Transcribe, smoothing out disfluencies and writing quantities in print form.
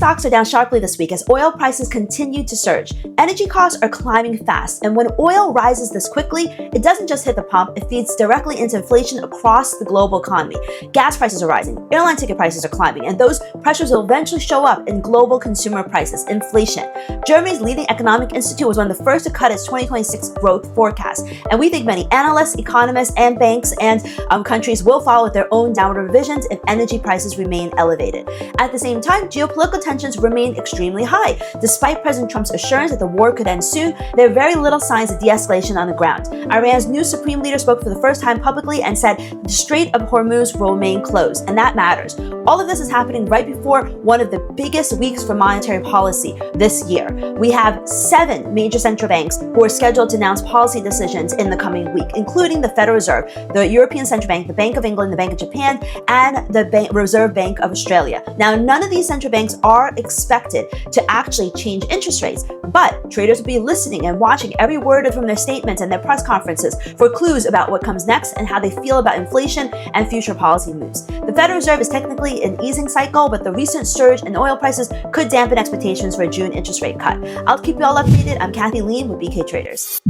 stocks are down sharply this week as oil prices continue to surge. Energy costs are climbing fast, and when oil rises this quickly, it doesn't just hit the pump, it feeds directly into inflation across the global economy. Gas prices are rising, airline ticket prices are climbing, and those pressures will eventually show up in global consumer prices, inflation. Germany's leading economic institute was one of the first to cut its 2026 growth forecast, and we think many analysts, economists, and banks and countries will follow with their own downward revisions if energy prices remain elevated. At the same time, geopolitical tensions remain extremely high. Despite President Trump's assurance that the war could end soon, there are very little signs of de-escalation on the ground. Iran's new supreme leader spoke for the first time publicly and said the Strait of Hormuz will remain closed, and that matters. All of this is happening right before one of the biggest weeks for monetary policy this year. We have 7 major central banks who are scheduled to announce policy decisions in the coming week, including the Federal Reserve, the European Central Bank, the Bank of England, the Bank of Japan, and the Reserve Bank of Australia. Now, none of these central banks are expected to actually change interest rates, but traders will be listening and watching every word from their statements and their press conferences for clues about what comes next and how they feel about inflation and future policy moves. The Federal Reserve is technically in an easing cycle, but the recent surge in oil prices could dampen expectations for a June interest rate cut. I'll keep you all updated. I'm Kathy Lean with BK Traders.